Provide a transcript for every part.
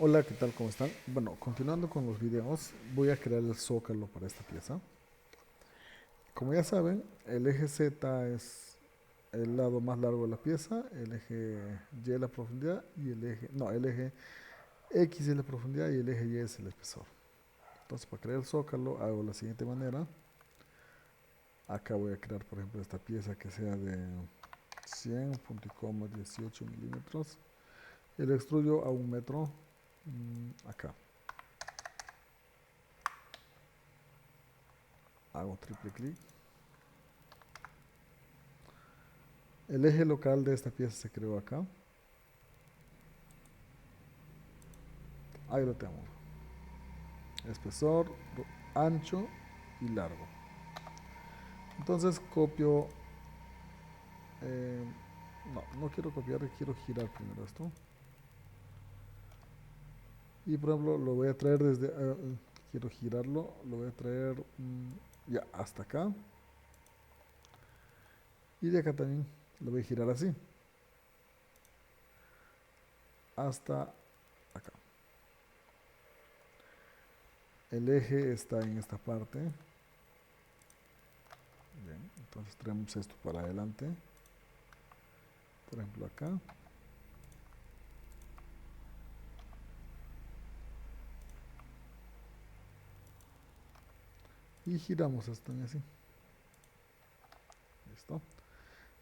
Hola, ¿qué tal? ¿Cómo están? Bueno, continuando con los videos, voy a crear el zócalo para esta pieza. Como ya saben, el eje Z es el lado más largo de la pieza, el eje Y es la profundidad y el eje X es la profundidad y el eje Y es el espesor. Entonces, para crear el zócalo hago de la siguiente manera. Acá voy a crear, por ejemplo, esta pieza que sea de 100, punto y coma, 18 milímetros. Y lo extruyo a 1 metro, acá. Hago triple clic. El eje local de esta pieza se creó acá. Ahí lo tengo. Espesor, ancho y largo. Entonces copio. eh, no quiero copiar, quiero girar primero esto. Y por ejemplo, lo voy a traer desde. Quiero girarlo, lo voy a traer ya hasta acá. Y de acá también lo voy a girar así. Hasta acá. El eje está en esta parte. Bien, entonces traemos esto para adelante. Por ejemplo, acá. Y giramos esto así. Listo.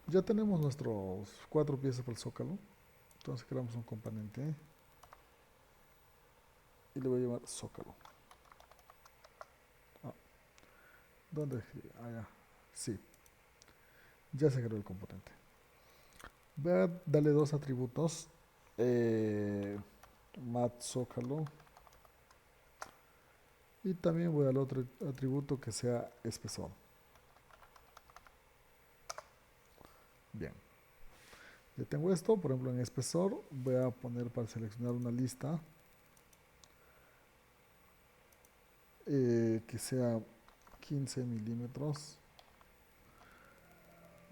Ya tenemos nuestros 4 piezas para el zócalo. Entonces creamos un componente y le voy a llamar zócalo. Ah, ¿dónde? Ya. Sí, ya se creó el componente. Voy a darle dos atributos. Eh, mat zócalo. Y también voy a darle otro atributo que sea espesor. Bien. Ya tengo esto. Por ejemplo, en espesor voy a poner para seleccionar una lista que sea 15 milímetros.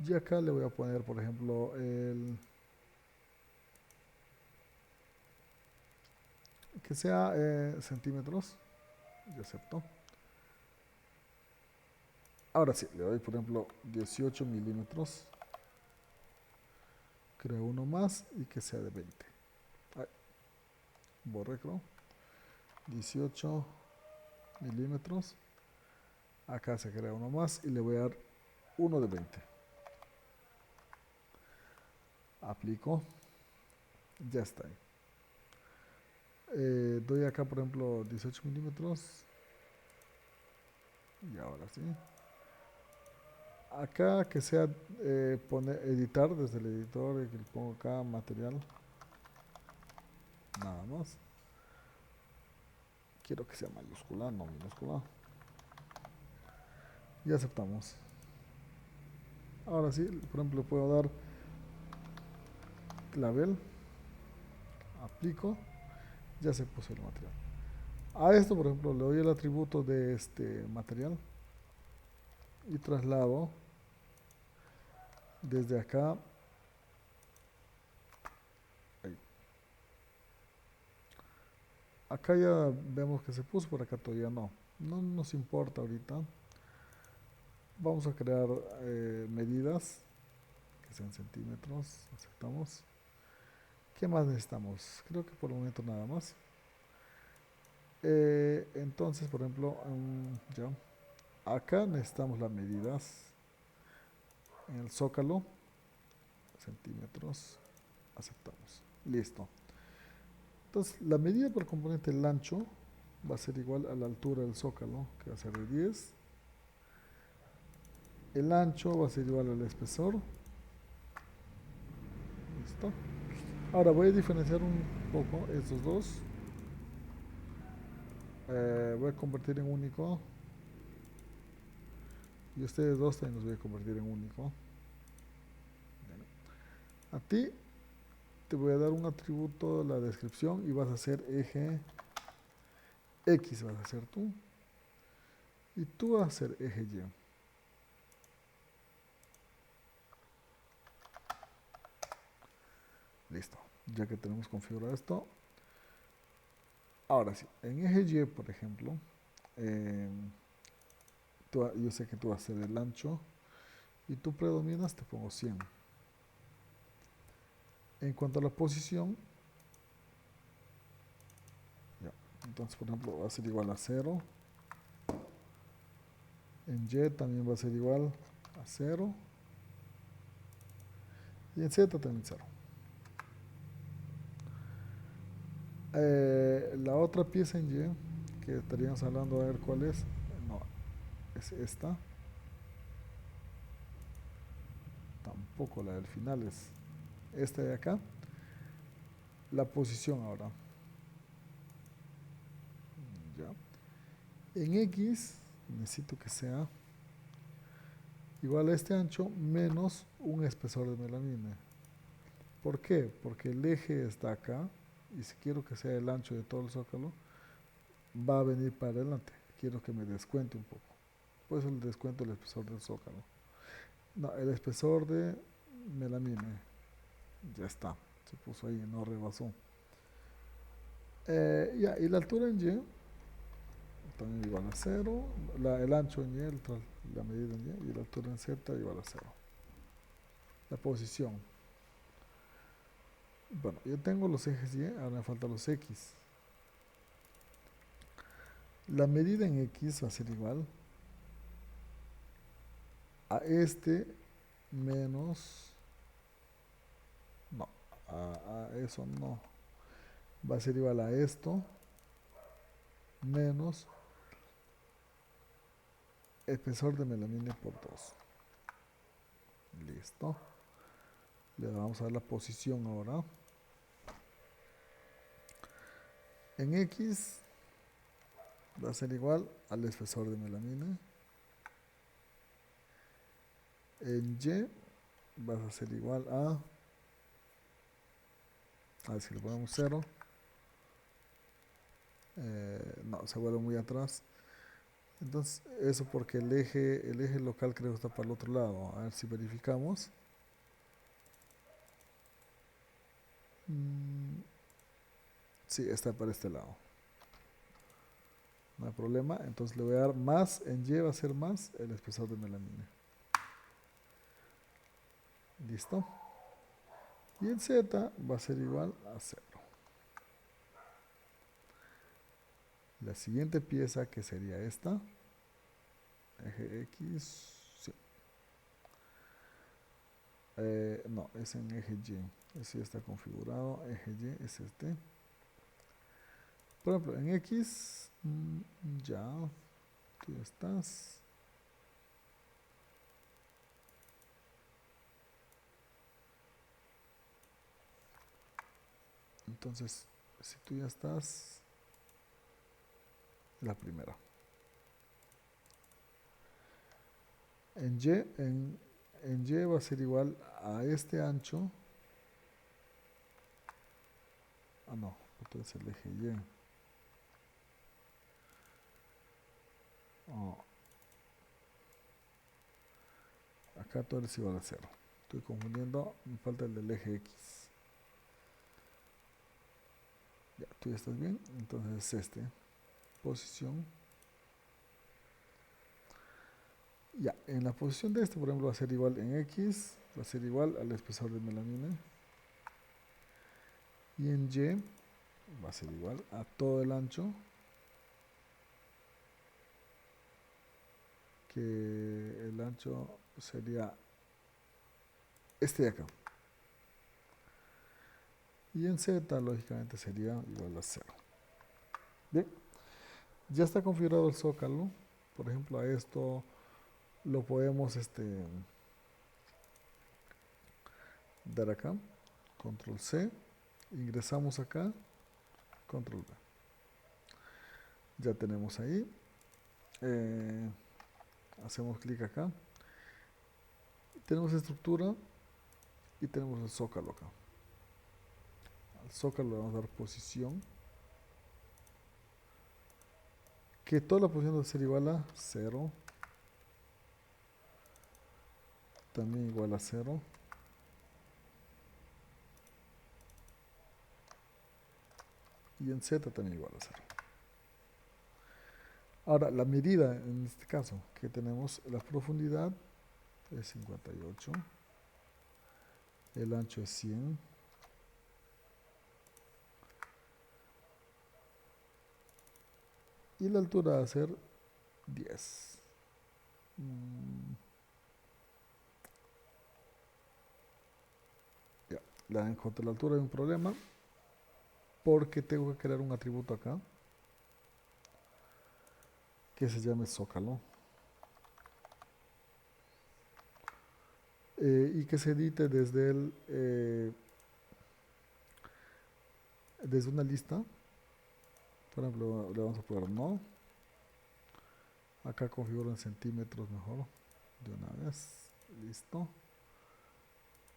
Y acá le voy a poner, por ejemplo, que sea centímetros. Y acepto. Ahora sí, le doy, por ejemplo, 18 milímetros. Creo uno más y que sea de 20. Ay, borré, creo. 18 milímetros. Acá se crea uno más y le voy a dar uno de 20. Aplico. Ya está ahí. Doy acá, por ejemplo, 18 milímetros. Y ahora sí. Acá que sea editar desde el editor y que le pongo acá material. Nada más. Quiero que sea mayúscula, no minúscula. Y aceptamos. Ahora sí, por ejemplo, puedo dar clavel. Aplico. Ya se puso el material. A esto, por ejemplo, le doy el atributo de este material y traslado desde acá. Ahí. Acá ya vemos que se puso, por acá todavía no. No nos importa ahorita. Vamos a crear medidas que sean centímetros. Aceptamos. ¿Qué más necesitamos? Creo que por el momento nada más. Entonces, por ejemplo, ya. Acá necesitamos las medidas en el zócalo. Centímetros. Aceptamos. Listo. Entonces, la medida por componente del ancho va a ser igual a la altura del zócalo, que va a ser de 10. El ancho va a ser igual al espesor. Listo. Ahora voy a diferenciar un poco estos dos. Voy a convertir en único. Y ustedes dos también los voy a convertir en único. A ti te voy a dar un atributo de la descripción y vas a hacer eje X, vas a hacer tú. Y tú vas a hacer eje Y. Listo. Ya que tenemos configurado esto, Ahora sí, en eje Y, por ejemplo, eh, yo sé que tú vas a hacer el ancho y tú predominas, te pongo 100. En cuanto a la posición, ya, entonces por ejemplo va a ser igual a 0. En Y también va a ser igual a 0. Y en Z también 0. La otra pieza en Y, que estaríamos hablando a ver cuál es, no, es esta. Tampoco la del final, es esta de acá. La posición ahora. Ya. En X necesito que sea igual a este ancho menos un espesor de melamina. ¿Por qué? Porque el eje está acá y si quiero que sea el ancho de todo el zócalo, va a venir para adelante. Quiero que me descuente un poco. Por eso le descuento el espesor del zócalo. No, el espesor de melamina. Ya está. Se puso ahí, no rebasó. Ya, y la altura en Y también igual a 0. El ancho en Y, la medida en Y, y la altura en Z igual a 0. La posición. Bueno, yo tengo los ejes Y, ahora me faltan los X. La medida en X va a ser igual a este menos, no, a eso no, va a ser igual a esto menos espesor de melamina por 2. Listo. Le vamos a dar la posición ahora. En X va a ser igual al espesor de melamina. En Y va a ser igual a ver si le ponemos 0. No, se vuelve muy atrás. Entonces, eso porque el eje local creo que está para el otro lado. A ver si verificamos. Sí, está para este lado. No hay problema. Entonces le voy a dar más. En Y va a ser más el espesor de melamina. Listo. Y en Z va a ser igual a 0. La siguiente pieza, que sería esta, eje X, sí. No, es en eje Y. Ese ya está configurado. Eje Y es este. Por ejemplo, en X, ya, tú ya estás. Entonces, si tú ya estás, la primera. En Y va a ser igual a este ancho. Ah, no, entonces el eje Y. Oh, acá todo es igual a 0. Estoy confundiendo, me falta el del eje X. Ya, tú ya estás bien. Entonces este, posición. Ya, en la posición de este, por ejemplo, va a ser igual en X, va a ser igual al espesor de melamina. Y en Y va a ser igual a todo el ancho que el ancho sería este de acá. Y en Z, lógicamente, sería igual a 0. Bien, ya está configurado el zócalo. Por ejemplo, a esto lo podemos dar acá. Control C. Ingresamos acá. Control V. Ya tenemos ahí. Hacemos clic acá. Tenemos estructura y tenemos el zócalo acá. Al zócalo le vamos a dar posición. Que toda la posición debe ser igual a 0. También igual a 0. y en Z también igual a 0. Ahora, la medida en este caso que tenemos, la profundidad es 58, el ancho es 100, y la altura va a ser 10. Ya, en cuanto a la altura hay un problema porque tengo que crear un atributo acá que se llame zócalo y que se edite desde una lista. Por ejemplo, le vamos a poner no. Acá configuro en centímetros mejor de una vez. Listo.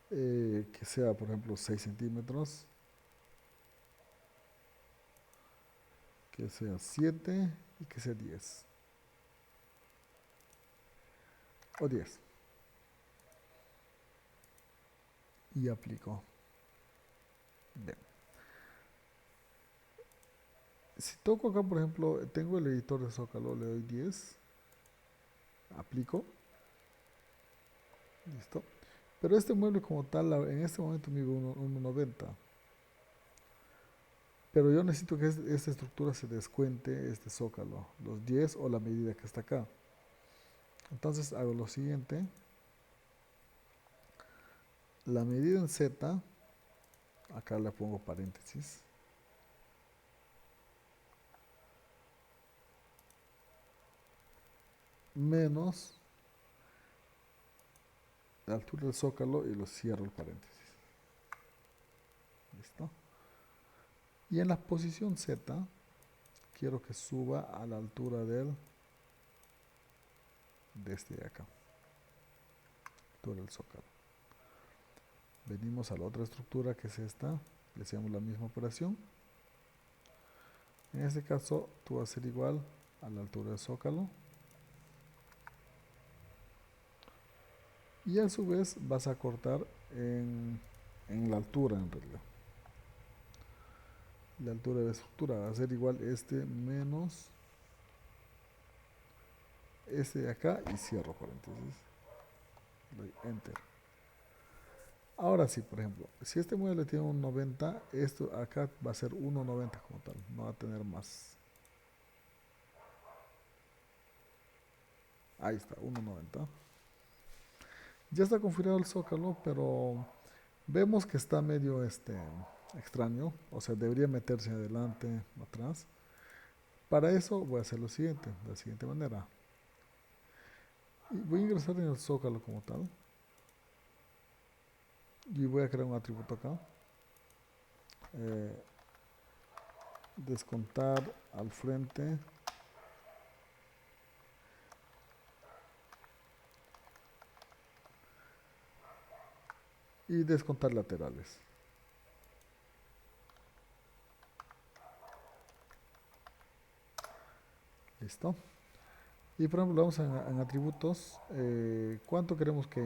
Que sea, por ejemplo, 6 centímetros. Que sea 7 y que sea 10. O 10. Y aplico. Bien. Si toco acá, por ejemplo, tengo el editor de Zócalo, le doy 10. Aplico. Listo. Pero este mueble como tal, en este momento mide 1,90. Pero yo necesito que esta estructura se descuente este zócalo, los 10 o la medida que está acá. Entonces hago lo siguiente. La medida en Z, acá le pongo paréntesis. Menos la altura del zócalo y lo cierro el paréntesis. ¿Listo? Y en la posición Z, quiero que suba a la altura de este de acá. Altura del zócalo. Venimos a la otra estructura que es esta. Le hacemos la misma operación. En este caso, tú vas a hacer igual a la altura del zócalo. Y a su vez vas a cortar en la altura en realidad. La altura de la estructura va a ser igual este menos este de acá y cierro paréntesis. Doy enter. Ahora sí, por ejemplo, si este mueble tiene un 90, esto acá va a ser 1,90 como tal, no va a tener más. Ahí está, 1,90. Ya está configurado el zócalo, pero vemos que está medio extraño, o sea, debería meterse adelante, atrás. Para eso voy a hacer lo siguiente, de la siguiente manera. Y voy a ingresar en el zócalo como tal. Y voy a crear un atributo acá. Descontar al frente. Y descontar laterales. Listo. Y por ejemplo, vamos en atributos. ¿Cuánto queremos que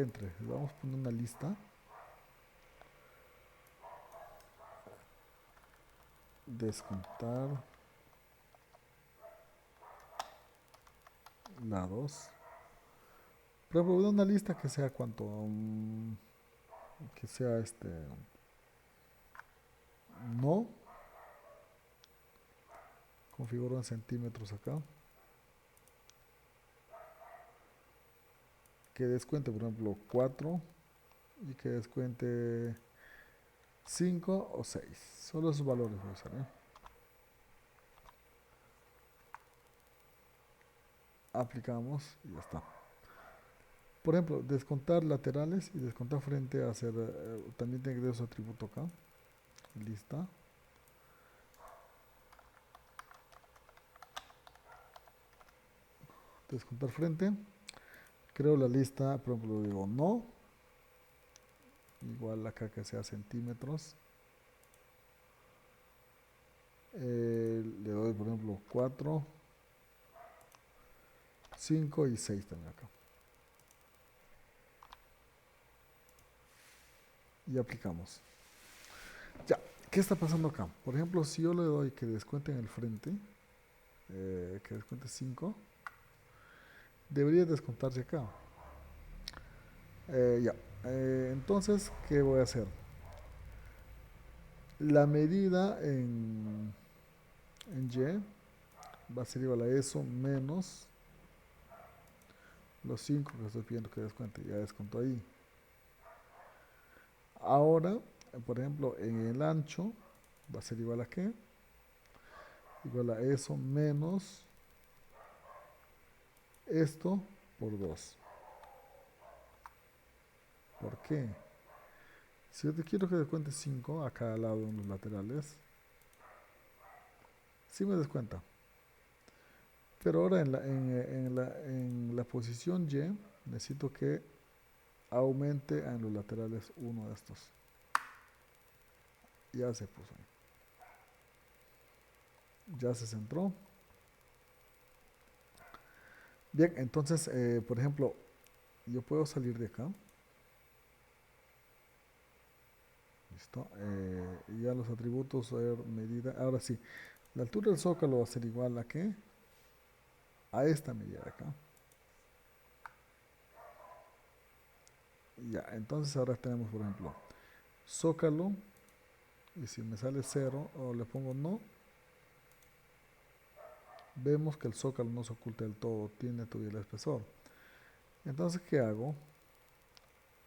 entre? Vamos a poner una lista. Descontar lados. Por ejemplo, una lista que sea cuánto. Que sea no. Configuro en centímetros acá. Que descuente, por ejemplo, 4 y que descuente 5 o 6. Solo esos valores voy a usar. Aplicamos y ya está. Por ejemplo, descontar laterales y descontar frente a hacer. También tiene que tener su atributo acá. Lista. Descontar frente. Creo la lista, por ejemplo, digo no. Igual acá que sea centímetros. Le doy, por ejemplo, 4, 5 y 6 también acá. Y aplicamos. Ya, ¿Qué está pasando acá? Por ejemplo, si yo le doy que descuente en el frente, que descuente 5, debería descontarse acá. Ya. Entonces, ¿qué voy a hacer? La medida en Y va a ser igual a eso menos los 5 que estoy pidiendo que descuente. Ya descontó ahí. Ahora, por ejemplo, en el ancho va a ser igual a qué? Igual a eso menos esto por 2. ¿Por qué? Si yo te quiero que descuente 5 a cada lado en los laterales, sí me descuenta. Pero ahora en la posición Y necesito que aumente en los laterales uno de estos. Ya se puso ahí. Ya se centró. Bien, entonces, por ejemplo, yo puedo salir de acá. Listo. Y ya los atributos, medida. Ahora sí, la altura del zócalo va a ser igual a ¿qué? A esta medida de acá. Ya, entonces ahora tenemos, por ejemplo, zócalo. Y si me sale 0 o le pongo no, vemos que el zócalo no se oculta del todo, tiene todavía el espesor. Entonces, ¿qué hago?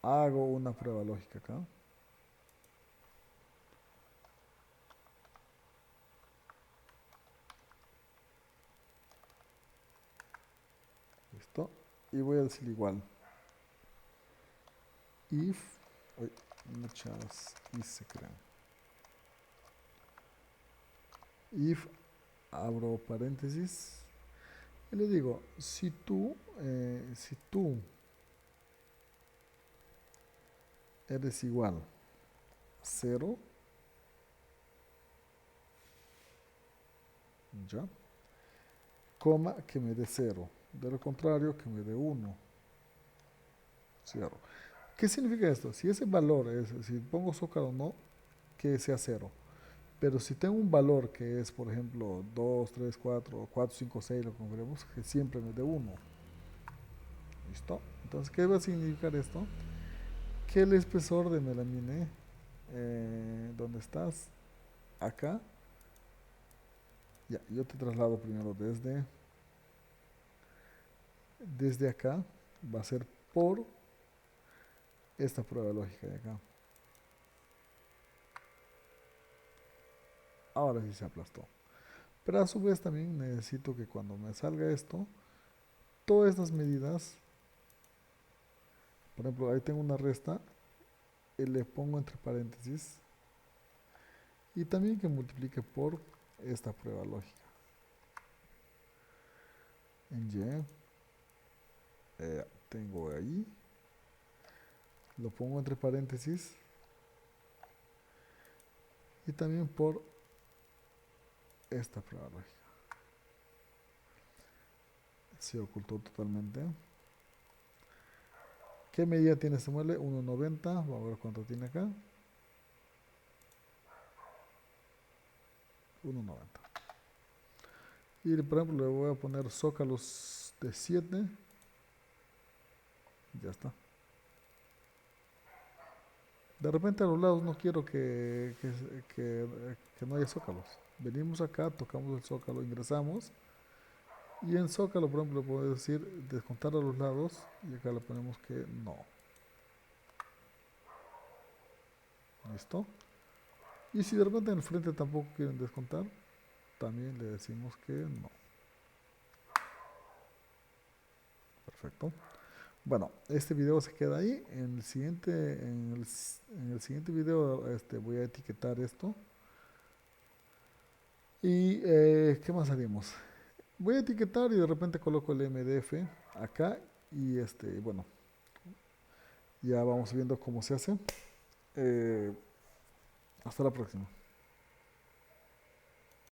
Hago una prueba lógica acá. Listo. Y voy a decir igual. If, uy, muchas if se crean. If, abro paréntesis, y le digo, si tú eres igual a 0, ya, coma, que me dé 0. De lo contrario, que me dé 1. Cierro. ¿Qué significa esto? Si ese valor es, si pongo zócalo no, que sea 0. Pero si tengo un valor que es, por ejemplo, 2, 3, 4, 4, 5, 6, lo que veremos, que siempre me dé 1. ¿Listo? Entonces, ¿qué va a significar esto? Que el espesor de melamine, ¿dónde estás? Acá. Ya, yo te traslado primero desde acá. Va a ser por esta prueba lógica de acá. Ahora sí se aplastó. Pero a su vez también necesito que cuando me salga esto, todas estas medidas, por ejemplo, ahí tengo una resta, y le pongo entre paréntesis, y también que multiplique por esta prueba lógica. En Y, tengo ahí, lo pongo entre paréntesis, y también por esta prueba lógica. Se ocultó totalmente. ¿Qué medida tiene este mueble? 1,90. Vamos a ver cuánto tiene acá. 1,90. Y por ejemplo le voy a poner zócalos de 7. Ya está. De repente a los lados no quiero que no haya zócalos. Venimos acá, tocamos el zócalo, ingresamos. Y en zócalo, por ejemplo, puedo decir descontar a los lados. Y acá le ponemos que no. ¿Listo? Y si de repente en el frente tampoco quieren descontar, también le decimos que no. Perfecto. Bueno, este video se queda ahí. En el siguiente video voy a etiquetar esto. ¿Y qué más haríamos? Voy a etiquetar y de repente coloco el MDF acá. Y bueno, ya vamos viendo cómo se hace. Hasta la próxima.